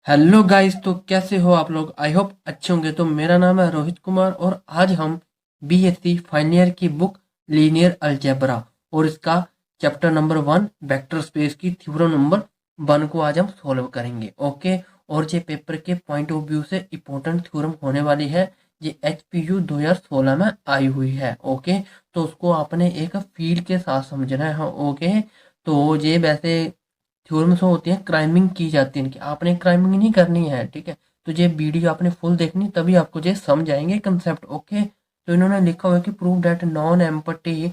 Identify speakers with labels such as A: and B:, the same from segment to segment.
A: Hello guys, तो कैसे हो आप लोग। आई होप अच्छे होंगे। तो मेरा नाम है रोहित कुमार और आज हम बीएससी फाइनल ईयर की बुक लीनियर अलजेब्रा और इसका चैप्टर नंबर 1 वेक्टर स्पेस की थ्योरम नंबर 1 को आज हम सॉल्व करेंगे। ओके। और ये पेपर के पॉइंट ऑफ व्यू से इम्पोर्टेंट थ्योरम होने वाली है। ये HPU 2016 में आई हुई है। ओके। तो उसको आपने एक फील के साथ समझना है। ओके। तो ये वैसे थ्योरम्स होती हैं, क्राइमिंग की जाती है इनकी। आपने क्राइमिंग नहीं करनी है, ठीक है। तो ये वीडियो आपने फुल देखनी, तभी आपको ये समझ आएंगे कंसेप्ट। ओके। तो इन्होंने लिखा हुआ है कि prove that non empty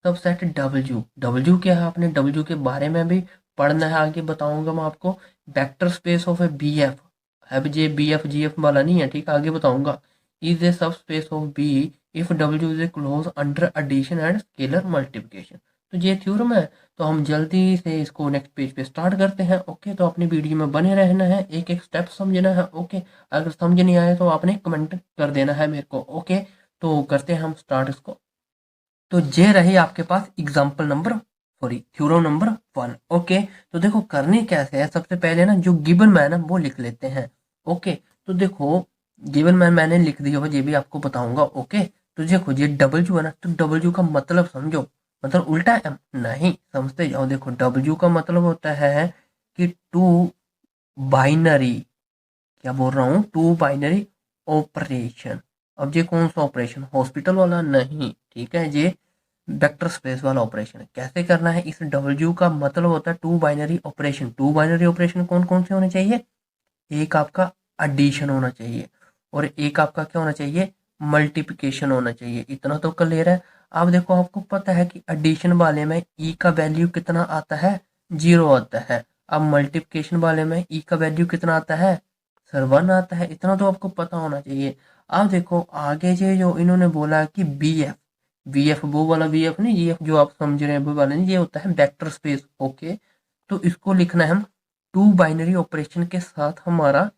A: subset W. W क्या है, आपने डब्ल्यू के बारे में भी पढ़ना है, आगे बताऊंगा मैं आपको। Vector space of A B F. अब ये बी एफ जी एफ वाला नहीं है, ठीक है, आगे बताऊंगा। Is a subspace of B if W is a closed under addition and scalar multiplication. तो ये थ्योरम है। तो हम जल्दी से इसको नेक्स्ट पेज पे स्टार्ट करते हैं। ओके। तो अपनी वीडियो में बने रहना है, एक एक स्टेप समझना है। ओके। अगर समझ नहीं आए तो आपने कमेंट कर देना है मेरे को। ओके। तो करते हैं हम स्टार्ट इसको। तो ये रही आपके पास example number, sorry, theorem number 1। Okay. तो देखो करनी कैसे है, सबसे पहले ना जो गिवन मैन है वो लिख लेते हैं। ओके। तो देखो गिवन मैन मैंने लिख दिया हो, ये भी आपको बताऊंगा। ओके। तो देखो ये डब्ल्यू है ना, तो डब्ल्यू का मतलब समझो। मतलब उल्टा एम नहीं, समझते जाओ। देखो डब्ल्यू का मतलब होता है कि टू बाइनरी, क्या बोल रहा हूँ, टू बाइनरी ऑपरेशन। अब ये कौन सा ऑपरेशन, हॉस्पिटल वाला नहीं, ठीक है। ये वेक्टर स्पेस वाला ऑपरेशन है। कैसे करना है, इस डब्ल्यू का मतलब होता है two binary operation. Two binary operation कौन कौन से होने चाहिए, एक आपका एडिशन होना चाहिए और एक आपका क्या होना चाहिए, मल्टीप्लिकेशन होना चाहिए। इतना तो क्लियर है। अब देखो आपको पता है कि एडिशन वाले में ई का वैल्यू कितना आता है, 0 आता है। अब मल्टीप्लिकेशन वाले में ई का वैल्यू कितना आता है, सर 1 आता है। इतना तो आपको पता होना चाहिए। अब देखो आगे ये जो इन्होंने बोला है कि बी एफ, बी एफ वो वाला बी एफ नहीं, जी एफ जो आप समझ रहे हैं वो वाला नहीं, ये होता है वेक्टर स्पेस। ओके। तो इसको लिखना है हम टू बाइनरी ऑपरेशन के साथ हमारा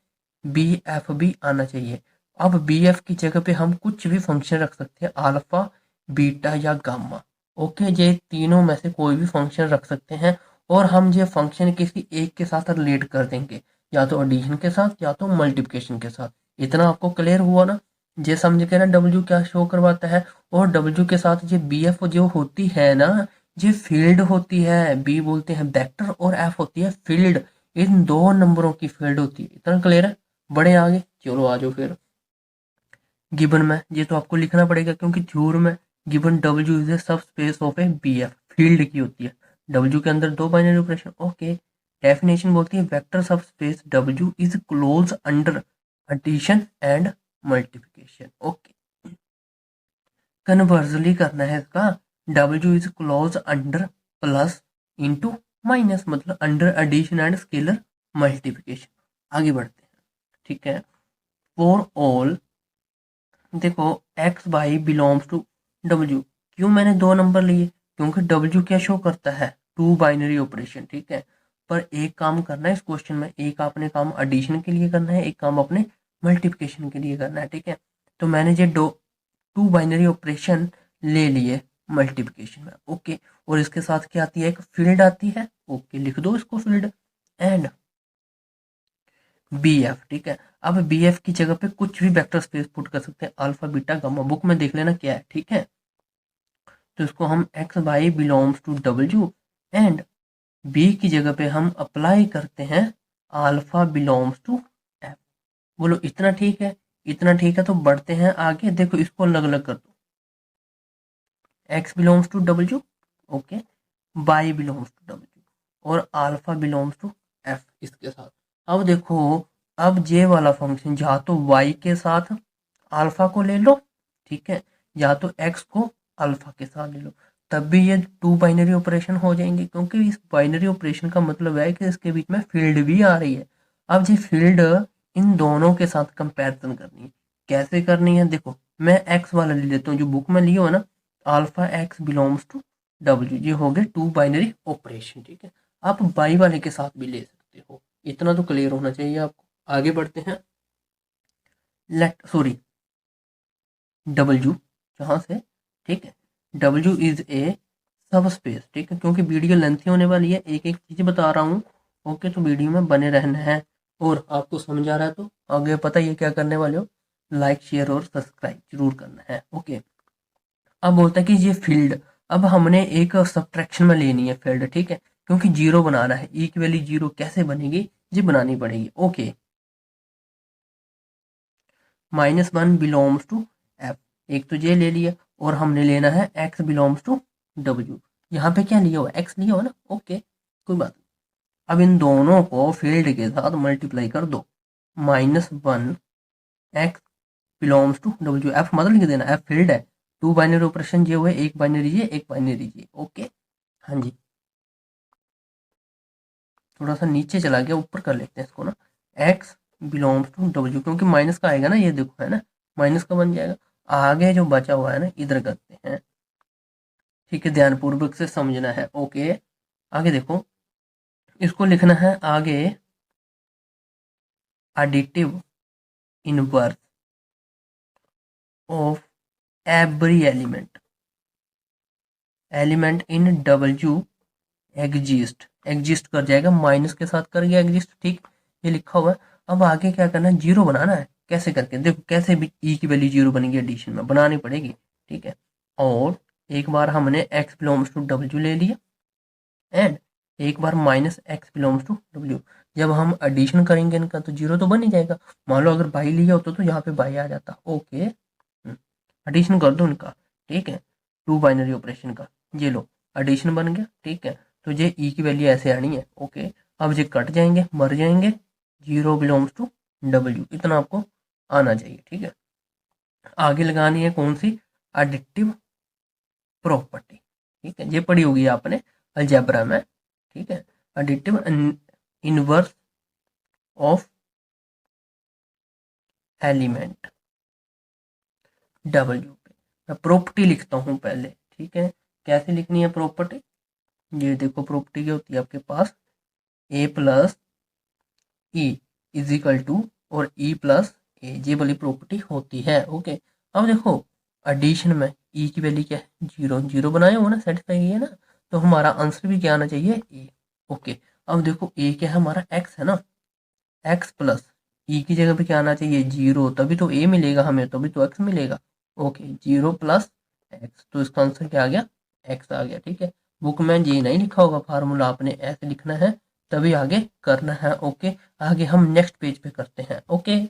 A: बी एफ भी आना चाहिए। अब बी एफ की जगह पे हम कुछ भी फंक्शन रख सकते हैं, अल्फा, बीटा या गामा। ओके। ये तीनों में से कोई भी फंक्शन रख सकते हैं और हम ये फंक्शन किसी एक के साथ रिलेट कर देंगे, या तो एडिशन के साथ या तो मल्टीप्लिकेशन के साथ। इतना आपको क्लियर हुआ ना। ये समझ के ना डब्ल्यू क्या शो करवाता है, और डब्ल्यू के साथ ये बी एफ जो होती है ना, ये फील्ड होती है। बी बोलते हैं वेक्टर और एफ होती है फील्ड। इन दो नंबरों की फील्ड होती है। इतना क्लियर है। बड़े आगे चलो आ जाओ फिर। गिवन में ये तो आपको लिखना पड़ेगा क्योंकि थ्योरम में given W is a subspace of A B F, field की होती है। डब्ल्यू के अंदर दो बाइनरी ऑपरेशन। ओके। डेफिनेशन बोलती है vector subspace W is close under addition and multiplication. Okay. Conversely करना है इसका, W is close under plus into minus, मतलब under addition and scalar multiplication. आगे बढ़ते हैं, ठीक है। फॉर ऑल, देखो X by belongs to W. क्यों मैंने दो नंबर लिए, क्योंकि डब्ल्यू क्या शो करता है, टू बाइनरी ऑपरेशन, ठीक है। पर एक काम करना है इस क्वेश्चन में, एक आपने काम एडिशन के लिए करना है, एक काम अपने मल्टीप्लिकेशन के लिए करना है, ठीक है। तो मैंने ये दो टू बाइनरी ऑपरेशन ले लिए मल्टीप्लिकेशन में। ओके। और इसके साथ क्या आती है, एक फील्ड आती है। ओके, लिख दो इसको फील्ड एंड बी एफ, ठीक है। अब बी एफ की जगह पे कुछ भी वेक्टर स्पेस पुट कर सकते हैं, अल्फा बीटा गामा, बुक में देख लेना क्या है, ठीक है। तो इसको हम X by belongs to W and B की जगह पे हम अप्लाई करते हैं अल्फा बिलोंग्स टू एफ। बोलो इतना ठीक है, इतना ठीक है। तो बढ़ते हैं आगे, देखो इसको अलग अलग कर दो। X belongs to W, okay, by belongs to W और अल्फा बिलोंग्स टू एफ इसके साथ। अब देखो, अब जे वाला फंक्शन या तो वाई के साथ अल्फा को ले लो, ठीक है, या तो एक्स को अल्फा के साथ ले लो, तब भी ये टू बाइनरी ऑपरेशन हो जाएंगे, क्योंकि इस बाइनरी ऑपरेशन का मतलब है कि इसके बीच में फील्ड भी आ रही है। अब ये फील्ड इन दोनों के साथ कंपैरिजन करनी है। कैसे करनी है, देखो मैं एक्स वाला ले लेता हूँ जो बुक में लिया हो ना, alpha X belongs to W, ये हो गए टू बाइनरी ऑपरेशन, ठीक है। आप बाई वाले के साथ भी ले सकते हो। इतना तो क्लियर होना चाहिए आपको। आगे बढ़ते हैं। लेट सॉरी, डब्ल्यू जहाँ से, ठीक है, डब्ल्यू इज ए सब स्पेस, ठीक है। क्योंकि वीडियो लेंथी होने वाली है, एक एक चीज बता रहा हूँ। ओके। तो वीडियो में बने रहना है। और आपको समझ आ रहा है तो आगे पता ही है क्या करने वाले हो, लाइक शेयर और सब्सक्राइब जरूर करना है। ओके, अब बोलता है कि ये फील्ड, अब हमने एक सब्ट्रैक्शन में लेनी है फील्ड, ठीक है, क्योंकि जीरो बनाना है। ई की वैल्यू जीरो कैसे बनेगी, ये बनानी पड़ेगी। ओके, -1 बिलोंग्स टू एफ, एक तो ये ले लिया, और हमने लेना है एक्स बिलोंग्स टू डब्ल्यू। यहाँ पे क्या लिया हुआ, एक्स लिया हुआ ना। ओके, कोई बात नहीं। अब इन दोनों को फील्ड के साथ मल्टीप्लाई कर दो। -1 X belongs to W, F मतलब लिख देना, एफ फील्ड है। टू बाइनरी ऑपरेशन ये हुए, एक बाइनरी ये, एक बाइनरी ये। ओके, हाँ जी, थोड़ा सा नीचे चला गया, ऊपर कर लेते हैं इसको ना। एक्स बिलोंग्स टू डब्ल्यू, क्योंकि माइनस का आएगा ना, ये देखो है ना, माइनस का बन जाएगा। आगे जो बचा हुआ है ना, इधर करते हैं, ठीक है, ध्यानपूर्वक से समझना है। ओके, आगे देखो, इसको लिखना है आगे additive inverse of every element in W exist कर जाएगा, माइनस के साथ कर गया एग्जिस्ट, ठीक, ये लिखा हुआ है। अब आगे क्या करना है, जीरो बनाना है। कैसे करके देखो, कैसे भी ई की वैल्यू जीरो बनेगी, एडिशन में बनानी पड़ेगी, ठीक है। और एक बार हमने एक्स बिलोंग्स टू डब्ल्यू ले लिया, एंड एक बार -x बिलोंग्स टू डब्ल्यू। जब हम एडिशन करेंगे इनका तो जीरो तो बन ही जाएगा। मान लो अगर बाई लिया होता तो यहाँ पे बाई आ जाता। ओके, एडिशन कर दो इनका, ठीक है, टू बाइनरी ऑपरेशन का, ये लो एडिशन बन गया, ठीक है। तो ये ई की वैल्यू ऐसे आनी है। ओके, अब ये कट जाएंगे, मर जाएंगे, जीरो बिलोंग्स टू डब्ल्यू, इतना आपको आना चाहिए, ठीक है। आगे लगानी है कौन सी, एडिटिव प्रॉपर्टी, ठीक है, ये पढ़ी होगी आपने अलजेब्रा में, ठीक है। Additive inverse of element W पे मैं प्रॉपर्टी लिखता हूँ पहले, ठीक है। कैसे लिखनी है प्रॉपर्टी, ये देखो प्रॉपर्टी क्या होती है आपके पास, A plus E is equal to, और ई प्लस ए, ये वाली प्रॉपर्टी होती है। ओके, अब देखो एडिशन में ई की वैल्यू क्या है, जीरो, जीरो बनाए हो ना, सेटिस्फाई है ना, तो हमारा आंसर भी क्या आना चाहिए, ए। ओके, अब देखो ए क्या है हमारा, एक्स है ना, एक्स प्लस ई की जगह पे क्या आना चाहिए, जीरो, तभी तो ए मिलेगा हमें, तभी तो एक्स मिलेगा। ओके, जीरो प्लस एक्स, तो इसका आंसर क्या आ गया, एक्स आ गया, ठीक है। बुक में ये नहीं लिखा होगा फार्मूला, आपने ऐसे लिखना है, तभी आगे करना है। ओके, आगे हम नेक्स्ट पेज पे करते हैं। ओके,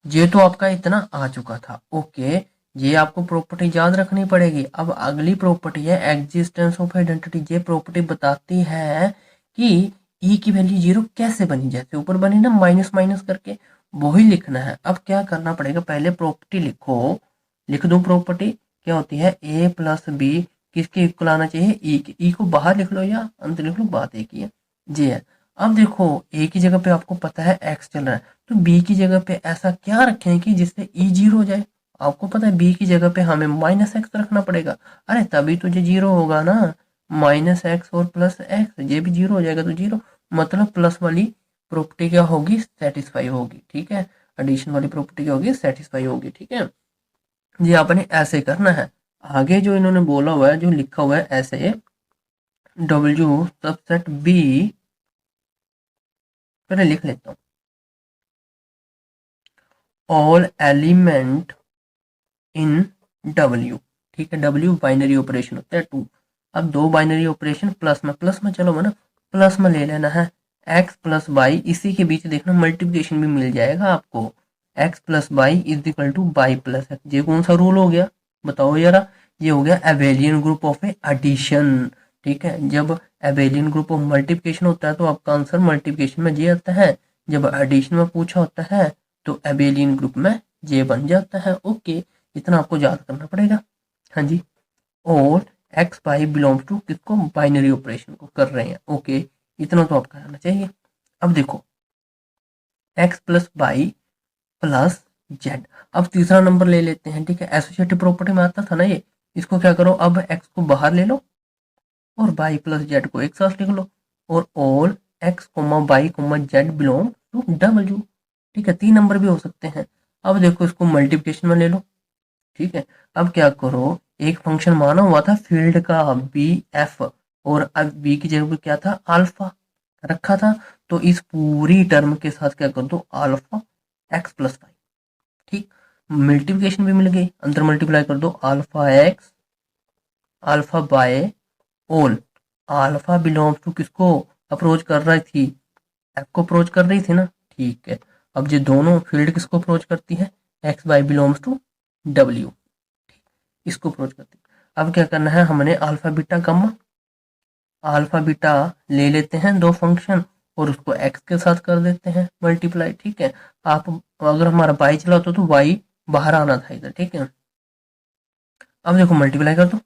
A: ये तो आपका इतना आ चुका था। ओके, ये आपको प्रॉपर्टी याद रखनी पड़ेगी। अब अगली प्रॉपर्टी है एग्जिस्टेंस ऑफ आइडेंटिटी। ये प्रॉपर्टी बताती है कि ई की वैल्यू जीरो कैसे बनी, जैसे ऊपर बनी ना माइनस माइनस करके, वही लिखना है। अब क्या करना पड़ेगा, पहले प्रॉपर्टी लिखो, लिख दो प्रॉपर्टी क्या होती है, ए प्लस बी किसके इक्वल आना चाहिए, ई के। ई को बाहर लिख लो या अंत लिख लो, बात एक ही है, जी है। अब देखो ए की जगह पे आपको पता है एक्स चल रहा है, तो बी की जगह पे ऐसा क्या रखें कि जिससे ई जीरो हो जाए। आपको पता है बी की जगह पे हमें -x रखना पड़ेगा, अरे तभी तो ये जीरो होगा ना, -x और +x, ये भी जीरो हो जाएगा तो जीरो, मतलब प्लस वाली प्रॉपर्टी क्या होगी, सेटिस्फाई होगी, ठीक है। एडिशन वाली प्रॉपर्टी क्या होगी, सेटिस्फाई होगी, ठीक है। ये आपने ऐसे करना है। आगे जो इन्होंने बोला हुआ है, जो लिखा हुआ है ऐसे, डब्ल्यू सबसेट बी, पहले लिख लेता हूँ, ऑल एलिमेंट इन डब्ल्यू, ठीक है। डब्ल्यू बाइनरी ऑपरेशन होता है टू। अब दो बाइनरी ऑपरेशन प्लस में चलो ना, प्लस में ले लेना है, एक्स प्लस वाई, इसी के बीच देखना मल्टीप्लिकेशन भी मिल जाएगा आपको, X plus Y is equal to Y plus X. ये कौन सा रूल हो गया बताओ जरा, ये हो गया Abelian group of A addition, ठीक है। जब एबेलियन ग्रुप ऑफ मल्टीप्लिकेशन होता है तो आपका आंसर मल्टीप्लिकेशन में ये आता है, जब एडिशन में पूछा होता है तो एबेलियन ग्रुप में जे बन जाता है। ओके, इतना आपको याद करना पड़ेगा, हाँ जी। और एक्स वाई बिलोंग्स टू किसको, बाइनरी ऑपरेशन को कर रहे हैं। ओके, इतना तो आपका आना चाहिए। अब देखो X plus Y plus Z, अब तीसरा नंबर ले लेते हैं, ठीक है। एसोसिएटिव प्रॉपर्टी में आता था ना ये, इसको क्या करो, अब एक्स को बाहर ले लो और वाई प्लस जेड को एक साथ लिख लो, और all X comma Y comma Z belong to W, ठीक है। तीन नंबर भी हो सकते हैं। अब देखो इसको मल्टीप्लिकेशन में ले लो, ठीक है। अब क्या करो, एक फंक्शन माना हुआ था फील्ड का बी एफ, और अब बी की जगह पे क्या था, अल्फा रखा था, तो इस पूरी टर्म के साथ क्या कर दो, अल्फा एक्स प्लस वाई। ठीक, मल्टीप्लिकेशन भी मिल गई, अंदर मल्टीप्लाई कर दो, alpha X alpha by all. Alpha belongs to किसको अप्रोच कर रही थी, एफ को अप्रोच कर रही थी ना, ठीक है। अब ये दोनों फील्ड किसको अप्रोच करती है, X by belongs to W, इसको अप्रोच करती है। अब क्या करना है, हमने alpha beta gamma, alpha beta ले लेते हैं दो फंक्शन और उसको एक्स के साथ कर देते हैं मल्टीप्लाई। ठीक है, आप अगर हमारा बाई चला तो वाई बाहर आना था इधर। ठीक है, अब देखो मल्टीप्लाई कर दो,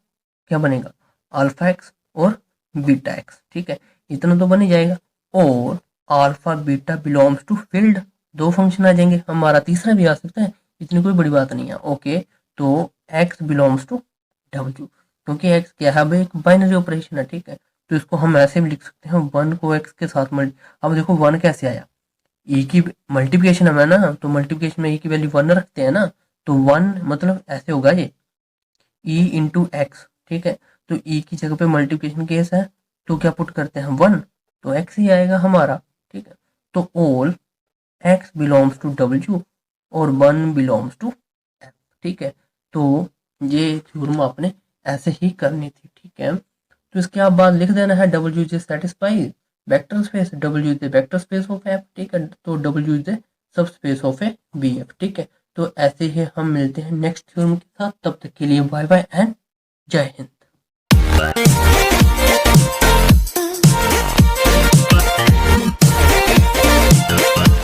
A: क्या बनेगा, अल्फा एक्स और बीटा एक्स। ठीक है, इतना तो बन ही जाएगा। और alpha beta belongs to field, दो फंक्शन आ जाएंगे, हमारा तीसरा भी आ सकता है, इतनी कोई बड़ी बात नहीं है। ओके, तो एक्स बिलोंग्स टू डब्ल्यू, क्योंकि एक्स क्या है, भाई एक बाइनरी ऑपरेशन है। ठीक है, तो इसको हम ऐसे भी लिख सकते हैं, वन को एक्स के साथ अब देखो वन कैसे आया, ई की मल्टीप्लिकेशन है ना, तो मल्टीप्लिकेशन में ई की वैल्यू वन रखते हैं ना, तो वन मतलब ऐसे होगा ये ई इंटू एक्स। ठीक है, तो ई की जगह पे मल्टीप्लिकेशन केस है, तो क्या पुट करते हैं वन, तो एक्स ही आएगा हमारा। ठीक है, तो all X belongs to W और वन बिलोंग्स टू एफ। ठीक है, तो ये थ्योरम आपने ऐसे ही करनी थी। ठीक है, तो इसके आप बाद लिख देना है, W is satisfied vector space, W is the vector space of F. ठीक है, तो W is the subspace of A B F. ठीक है, तो ऐसे ही हम मिलते हैं नेक्स्ट थ्योरम के साथ, तब तक के लिए बाय बाय एंड जय हिंद।